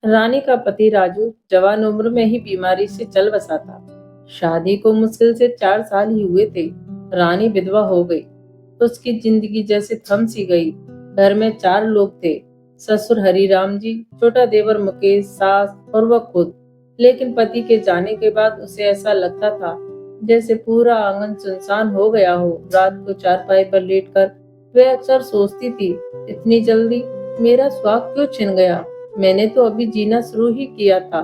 रानी का पति राजू जवान उम्र में ही बीमारी से चल बसा था। शादी को मुश्किल से 4 साल ही हुए थे। रानी विधवा हो गई तो उसकी जिंदगी जैसे थम सी गई। घर में 4 लोग थे, ससुर हरिराम जी, छोटा देवर मुकेश, सास और वह खुद। लेकिन पति के जाने के बाद उसे ऐसा लगता था जैसे पूरा आंगन सुनसान हो गया हो। रात को चारपाई पर लेटकर वह अक्सर सोचती थी, इतनी जल्दी मेरा सुहाग क्यों छिन गया। मैंने तो अभी जीना शुरू ही किया था।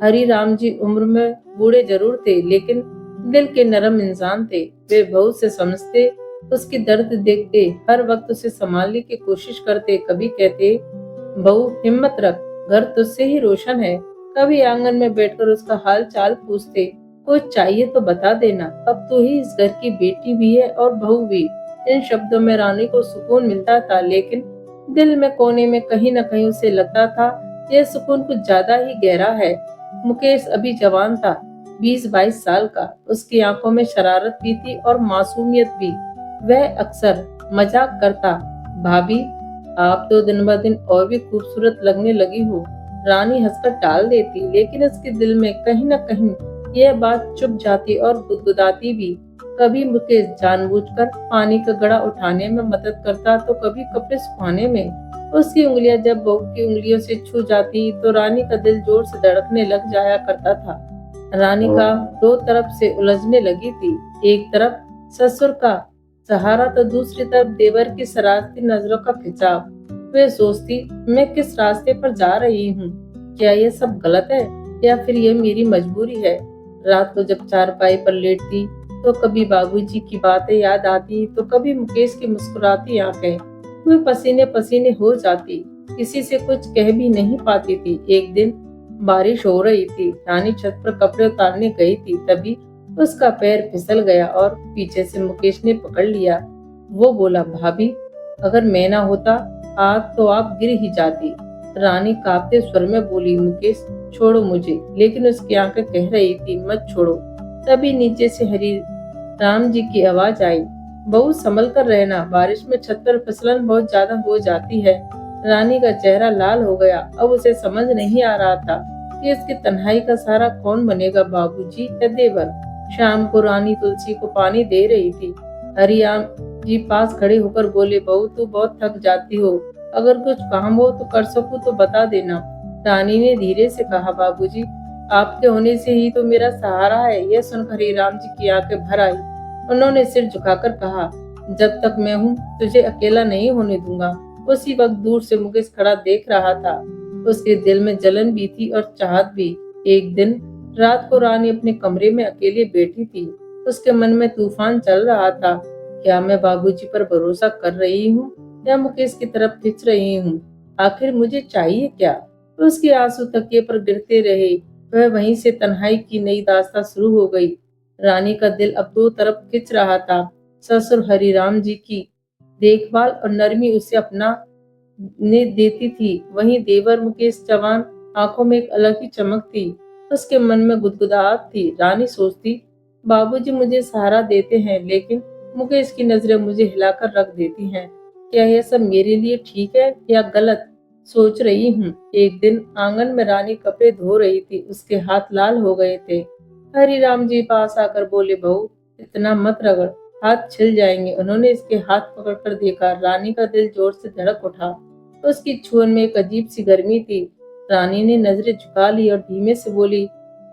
हरी राम जी उम्र में बूढ़े जरूर थे, लेकिन दिल के नरम इंसान थे। वे बहू से समझते, उसकी दर्द देखते, हर वक्त उसे संभालने की कोशिश करते। कभी कहते, बहू हिम्मत रख, घर तुझसे ही रोशन है। कभी आंगन में बैठकर उसका हाल चाल पूछते, कुछ चाहिए तो बता देना, अब तू ही इस घर की बेटी भी है और बहू भी। इन शब्दों में रानी को सुकून मिलता था, लेकिन दिल में कोने में कहीं न कहीं उसे लगता था यह सुकून कुछ ज्यादा ही गहरा है। मुकेश अभी जवान था, 20-22 साल का। उसकी आंखों में शरारत भी थी और मासूमियत भी। वह अक्सर मजाक करता, भाभी आप तो दिन ब दिन और भी खूबसूरत लगने लगी हो। रानी हंसकर टाल देती, लेकिन उसके दिल में कहीं न कहीं यह बात चुप जाती और गुदगुदाती भी। कभी मुकेश जानबूझकर पानी का घड़ा उठाने में मदद करता, तो कभी कपड़े सुखाने में। उसकी उंगलियां जब बहू की उंगलियों से छू जाती तो रानी का दिल जोर से धड़कने लग जाया करता था। रानी का दो तरफ से उलझने लगी थी। एक तरफ ससुर का सहारा तो दूसरी तरफ देवर की शरारती नजरों का खिंचाव। वे सोचती, मैं किस रास्ते पर जा रही हूँ? क्या ये सब गलत है या फिर ये मेरी मजबूरी है? रात को जब चारपाई पर लेटती तो कभी बाबूजी की बातें याद आती, तो कभी मुकेश की मुस्कुराती आंखें। वे पसीने पसीने हो जाती, किसी से कुछ कह भी नहीं पाती थी। एक दिन बारिश हो रही थी, रानी छत पर कपड़े उतारने गई थी, तभी उसका पैर फिसल गया और पीछे से मुकेश ने पकड़ लिया। वो बोला, भाभी अगर मैं ना होता आज तो आप गिर ही जाती। रानी कांपते स्वर में बोली, मुकेश छोड़ो मुझे, लेकिन उसकी आंखें कह रही थी, मत छोड़ो। तभी नीचे से हरी राम जी की आवाज आई, बहू संभल कर रहना, बारिश में छत पर फिसलन बहुत ज्यादा हो जाती है। रानी का चेहरा लाल हो गया। अब उसे समझ नहीं आ रहा था कि इसकी तन्हाई का सहारा कौन बनेगा, बाबूजी या देवर। शाम को रानी तुलसी को पानी दे रही थी। हरिराम जी पास खड़े होकर बोले, बहू तू बहुत थक जाती हो, अगर कुछ काम हो तो कर सकूं तो बता देना। रानी ने धीरे से कहा, बाबूजी आपके होने से ही तो मेरा सहारा है। यह सुनकर हरिराम जी की आंखें भर आई। उन्होंने सिर झुकाकर कहा, जब तक मैं हूँ तुझे अकेला नहीं होने दूंगा। उसी वक्त दूर से मुकेश खड़ा देख रहा था। उसके दिल में जलन भी थी और चाहत भी। एक दिन रात को रानी अपने कमरे में अकेले बैठी थी। उसके मन में तूफान चल रहा था। क्या मैं बाबूजी पर भरोसा कर रही हूँ या मुकेश की तरफ खिंच रही हूँ? आखिर मुझे चाहिए क्या? उसके आंसू तकिए पर गिरते रहे। वह वहीं से तन्हाई की नई दास्तां शुरू हो गई। रानी का दिल अब दो तरफ खिंच रहा था। ससुर हरिराम जी की देखभाल और नरमी उसे अपना ने देती थी, वहीं देवर मुकेश जवान, आंखों में एक अलग ही चमक थी। उसके मन में गुदगुदाहट थी। रानी सोचती, बाबूजी मुझे सहारा देते हैं, लेकिन मुकेश की नजरें मुझे हिलाकर रख देती हैं। क्या यह सब मेरे लिए ठीक है या गलत? सोच रही हूँ। एक दिन आंगन में रानी कपड़े धो रही थी, उसके हाथ लाल हो गए थे। हरिराम जी पास आकर बोले, बहू इतना मत रगड़, हाथ छिल जाएंगे। उन्होंने इसके हाथ पकड़कर देखा। रानी का दिल जोर से धड़क उठा। उसकी छुअन में एक अजीब सी गर्मी थी। रानी ने नजरें झुका ली और धीमे से बोली,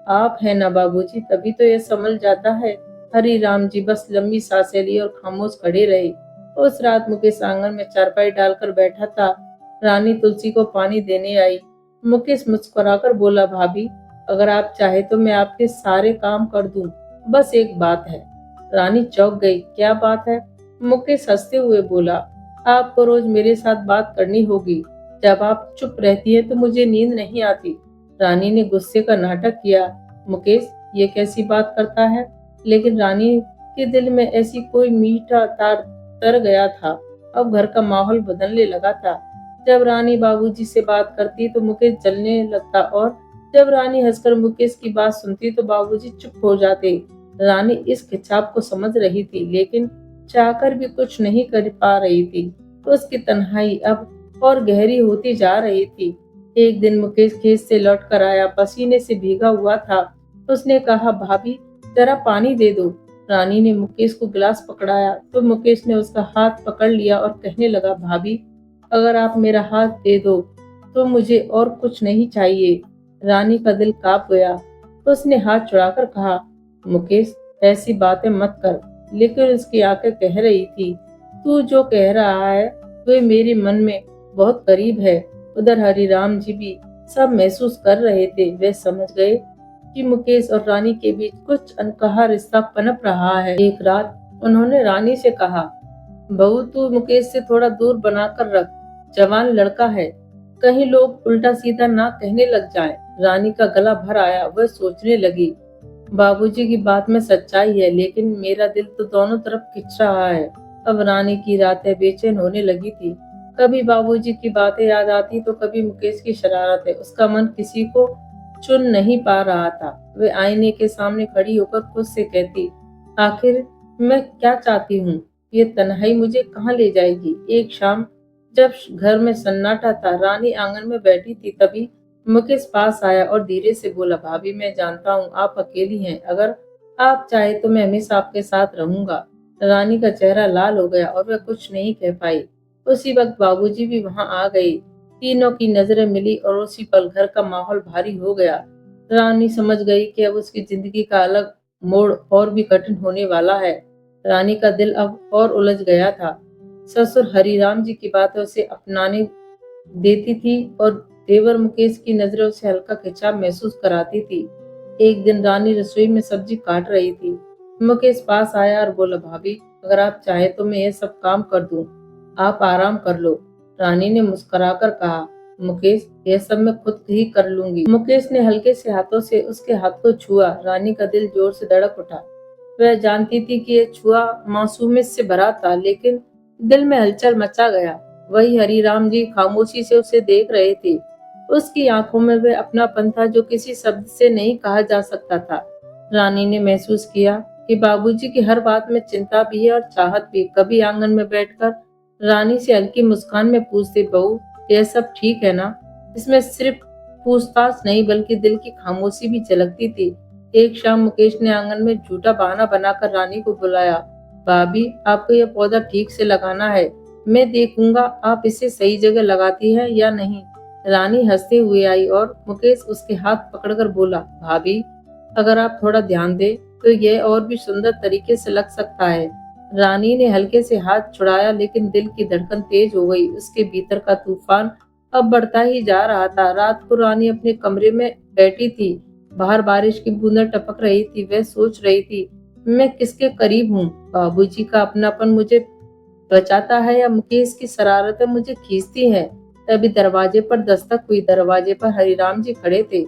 आप है ना बाबूजी, तभी तो यह संभल जाता है। हरी राम जी बस लंबी सांसें ली और खामोश खड़े रहे। उस रात मुकेश आंगन में चारपाई डालकर बैठा था। रानी तुलसी को पानी देने आई। मुकेश मुस्कुराकर बोला, भाभी अगर आप चाहे तो मैं आपके सारे काम कर दूं, बस एक बात है। रानी चौंक गई, क्या बात है? मुकेश हंसते हुए बोला, आपको रोज मेरे साथ बात करनी होगी। जब आप चुप रहती है तो मुझे नींद नहीं आती। रानी ने गुस्से का नाटक किया। मुकेश ये कैसी बात करता है? लेकिन रानी के दिल में ऐसी कोई मीठा तार तर गया था। अब घर का माहौल बदलने लगा था। जब रानी बाबूजी से बात करती तो मुकेश जलने लगता, और जब रानी हंसकर मुकेश की बात सुनती तो बाबूजी चुप हो जाते। रानी इस खिंचाव को समझ रही थी, लेकिन चाहकर भी कुछ नहीं कर पा रही थी। उसकी तन्हाई अब और गहरी होती जा रही थी। एक दिन मुकेश खेत से लौट कर आया, पसीने से भीगा हुआ था। उसने कहा, भाभी जरा पानी दे दो। रानी ने मुकेश को गिलास पकड़ाया तो मुकेश ने उसका हाथ पकड़ लिया और कहने लगा, भाभी अगर आप मेरा हाथ दे दो तो मुझे और कुछ नहीं चाहिए। रानी का दिल कांप गया। उसने हाथ छुड़ाकर कहा, मुकेश ऐसी बातें मत कर। लेकिन उसकी आंखें कह रही थी, तू जो कह रहा है वे मेरे मन में बहुत करीब है। उधर हरिराम जी भी सब महसूस कर रहे थे। वे समझ गए कि मुकेश और रानी के बीच कुछ अनकहा रिश्ता पनप रहा है। एक रात उन्होंने रानी से कहा, बहू तू मुकेश से थोड़ा दूर बनाकर रख, जवान लड़का है, कहीं लोग उल्टा सीधा ना कहने लग जाएं। रानी का गला भर आया। वह सोचने लगी, बाबूजी की बात में सच्चाई है, लेकिन मेरा दिल तो दोनों तरफ खिंच रहा है। अब रानी की रातें बेचैन होने लगी थी। कभी बाबूजी की बातें याद आती तो कभी मुकेश की शरारतें। उसका मन किसी को चुन नहीं पा रहा था। वे आईने के सामने खड़ी होकर खुद से कहती, आखिर मैं क्या चाहती हूँ? ये तन्हाई मुझे कहाँ ले जाएगी? एक शाम जब घर में सन्नाटा था, रानी आंगन में बैठी थी, तभी मुकेश पास आया और धीरे से बोला, भाभी मैं जानता हूँ आप अकेली हैं, अगर आप चाहे तो मैं हमेशा आपके साथ रहूंगा। रानी का चेहरा लाल हो गया और वह कुछ नहीं कह पाई। उसी वक्त बाबूजी भी वहां आ गए। तीनों की नजरें मिली और उसी पल घर का माहौल भारी हो गया। रानी समझ गई कि अब उसकी जिंदगी का अलग मोड़ और भी कठिन होने वाला है। रानी का दिल अब और उलझ गया था। ससुर हरिराम जी की बातें उसे अपनाने देती थी और देवर मुकेश की नजरें उसे हल्का खिंचाव महसूस कराती थी। एक दिन रानी रसोई में सब्जी काट रही थी। मुकेश पास आया और बोला, भाभी अगर आप चाहे तो मैं ये सब काम कर दूं, आप आराम कर लो। रानी ने मुस्कुराकर कहा, मुकेश यह सब मैं खुद ही कर लूंगी। मुकेश ने हल्के से हाथों से उसके हाथ को छुआ। रानी का दिल जोर से धड़क उठा। वह जानती थी कि यह छुआ मासूमियत से भरा था, लेकिन दिल में हलचल मचा गया। वही हरिराम जी खामोशी से उसे देख रहे थे। उसकी आंखों में वह अपनापन था जो किसी शब्द से नहीं कहा जा सकता था। रानी ने महसूस किया कि बाबूजी की हर बात में चिंता भी है और चाहत भी। कभी आंगन में बैठकर रानी से हल्की मुस्कान में पूछते, बहू यह सब ठीक है ना? इसमें सिर्फ पूछताछ नहीं बल्कि दिल की खामोशी भी झलकती थी। एक शाम मुकेश ने आंगन में झूठा बहाना बनाकर रानी को बुलाया, भाभी आपको यह पौधा ठीक से लगाना है, मैं देखूंगा आप इसे सही जगह लगाती है या नहीं। रानी हंसते हुए आई और मुकेश उसके हाथ पकड़कर बोला, भाभी अगर आप थोड़ा ध्यान दे तो यह और भी सुंदर तरीके से लग सकता है। रानी ने हल्के से हाथ छुड़ाया, लेकिन दिल की धड़कन तेज हो गई। उसके भीतर का तूफान अब बढ़ता ही जा रहा था। रात को रानी अपने कमरे में बैठी थी। बाहर बारिश की बूंदें टपक रही थी। वह सोच रही थी, मैं किसके करीब हूँ? बाबूजी का अपनापन मुझे बचाता है या मुकेश की शरारतें मुझे खींचती हैं? तभी दरवाजे पर दस्तक हुई। दरवाजे पर हरिराम जी खड़े थे।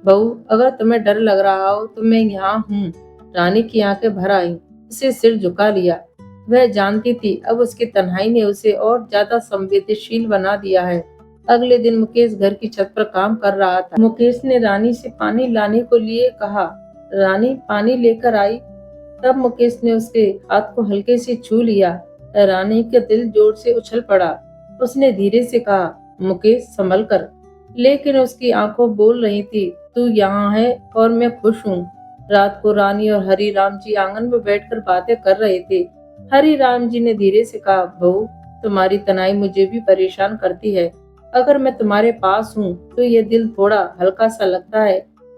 बहू अगर तुम्हें डर लग रहा हो तो मैं यहाँ हूँ। रानी की आंखें भर आईं। उसे सिर झुका लिया। वह जानती थी अब उसकी तन्हाई ने उसे और ज्यादा संवेदनशील बना दिया है। अगले दिन मुकेश घर की छत पर काम कर रहा था। मुकेश ने रानी से पानी लाने को लिए कहा। रानी पानी लेकर आई। तब मुकेश ने उसके हाथ को हल्के से छू लिया। रानी का दिल जोर से उछल पड़ा। उसने धीरे से कहा, मुकेश संभल कर। लेकिन उसकी आंखों बोल रही थी, तू यहाँ है और मैं खुश हूँ। रात को रानी और हरी राम जी आंगन में बैठकर बातें कर रहे थे। हरी राम जी ने धीरे से कहा, बहू तुम्हारी तनाई मुझे भी परेशान करती है। अगर मैं तुम्हारे पास हूँ तो ये दिल थोड़ा हल्का सा लगता है।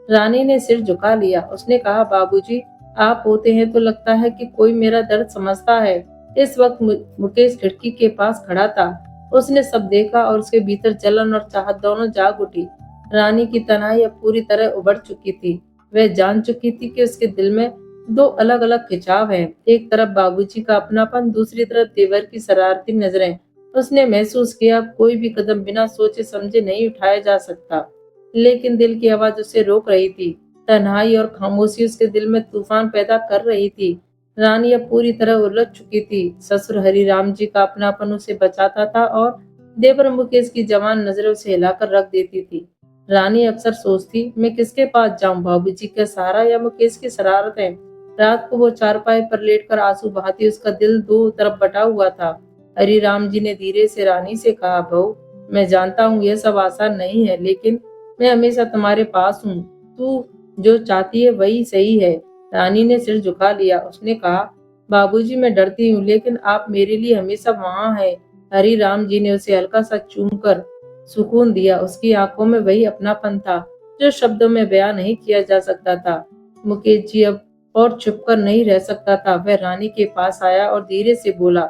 रानी ने सिर झुका लिया। उसने कहा, बाबूजी आप होते हैं तो लगता है कि कोई मेरा दर्द समझता है। इस वक्त मुकेश खिड़की के पास खड़ा था। उसने सब देखा और उसके भीतर जलन और चाहत दोनों जाग उठी। रानी की तन्हाई अब पूरी तरह उभर चुकी थी। वह जान चुकी थी कि उसके दिल में दो अलग अलग खिंचाव हैं। एक तरफ बाबूजी का अपनापन, दूसरी तरफ देवर की शरारती नजरें। उसने महसूस किया कोई भी कदम बिना सोचे समझे नहीं उठाया जा सकता, लेकिन दिल की आवाज उसे रोक रही थी। तन्हाई और खामोशी उसके दिल में तूफान पैदा कर रही थी। रानी अब पूरी तरह उलझ चुकी थी। ससुर हरिराम जी का अपनापन उसे बचाता था और देवर मुकेश की जवान नजरें उसे हिलाकर रख देती थी। रानी अक्सर सोचती, मैं किसके पास जाऊं, बाबूजी का सहारा या मुकेश की शरारतें? रात को वो चारपाई पर लेटकर आंसू बहाती, उसका दिल दो तरफ बटा हुआ था। हरिराम जी ने धीरे से रानी से कहा, बहू मैं जानता हूँ यह सब आसान नहीं है, लेकिन मैं हमेशा तुम्हारे पास हूँ। तू जो चाहती है वही सही है। रानी ने सिर झुका लिया। उसने कहा, बाबूजी, मैं डरती हूँ, लेकिन आप मेरे लिए हमेशा वहाँ हैं। हरी राम जी ने उसे हल्का सा चूमकर सुकून दिया। उसकी आंखों में वही अपनापन था जो शब्दों में बयां नहीं किया जा सकता था। मुकेश जी अब और छुपकर नहीं रह सकता था। वह रानी के पास आया और धीरे से बोला,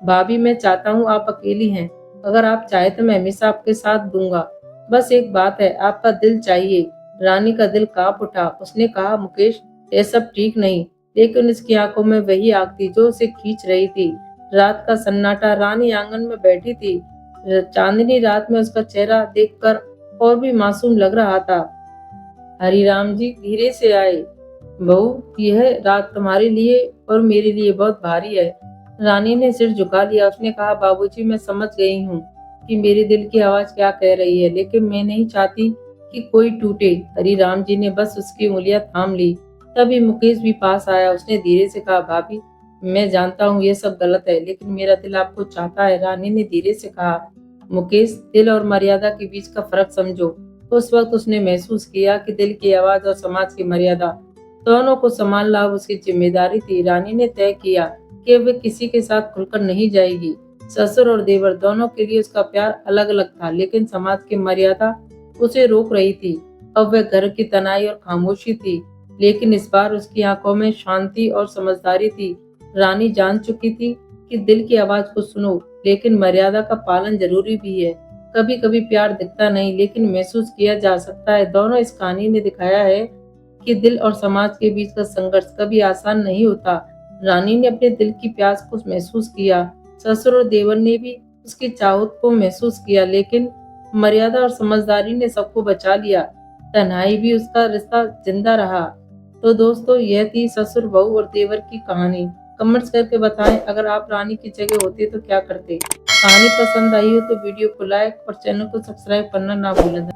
भाभी, मैं चाहता हूँ आप अकेली हैं। अगर आप चाहे तो मैं हमेशा आपके साथ दूंगा। बस एक बात है, आपका दिल चाहिए। रानी का दिल कांप उठा। उसने कहा, मुकेश, यह सब ठीक नहीं। लेकिन उसकी आंखों में वही आग थी जो उसे खींच रही थी। रात का सन्नाटा। रानी आंगन में बैठी थी। चांदनी रात में उसका चेहरा देखकर और भी मासूम लग रहा था। हरिराम जी धीरे से आए। बहू, यह रात तुम्हारे लिए और मेरे लिए बहुत भारी है। रानी ने सिर झुका लिया। उसने कहा, बाबूजी, मैं समझ गई हूँ कि मेरे दिल की आवाज क्या कह रही है, लेकिन मैं नहीं चाहती कि कोई टूटे। हरिराम जी ने बस उसकी उंगलियां थाम ली। तभी मुकेश भी पास आया। उसने धीरे से कहा, भाभी, मैं जानता हूँ ये सब गलत है, लेकिन मेरा दिल आपको चाहता है। रानी ने धीरे से कहा, मुकेश, दिल और मर्यादा के बीच का फर्क समझो। उस वक्त उसने महसूस किया कि दिल की आवाज और समाज की मर्यादा दोनों को संभालना अब उसकी जिम्मेदारी थी। रानी ने तय किया कि वे किसी के साथ खुलकर नहीं जाएगी। ससुर और देवर दोनों के लिए उसका प्यार अलग अलग था, लेकिन समाज की मर्यादा उसे रोक रही थी। अब वह घर की तनाई और खामोशी थी, लेकिन इस बार उसकी आंखों में शांति और समझदारी थी। रानी जान चुकी थी कि दिल की आवाज को सुनो, लेकिन मर्यादा का पालन जरूरी भी है। कभी कभी प्यार दिखता नहीं, लेकिन महसूस किया जा सकता है। दोनों इस कहानी ने दिखाया है कि दिल और समाज के बीच का संघर्ष कभी आसान नहीं होता। रानी ने अपने दिल की प्यास को महसूस किया। ससुर और देवर ने भी उसकी चाहत को महसूस किया, लेकिन मर्यादा और समझदारी ने सबको बचा लिया। तन्हाई भी उसका रिश्ता जिंदा रहा। तो दोस्तों, यह थी ससुर, बहू और देवर की कहानी। कमेंट्स करके बताएं, अगर आप रानी की जगह होते तो क्या करते। कहानी पसंद आई हो तो वीडियो को लाइक और चैनल को सब्सक्राइब करना ना भूलें।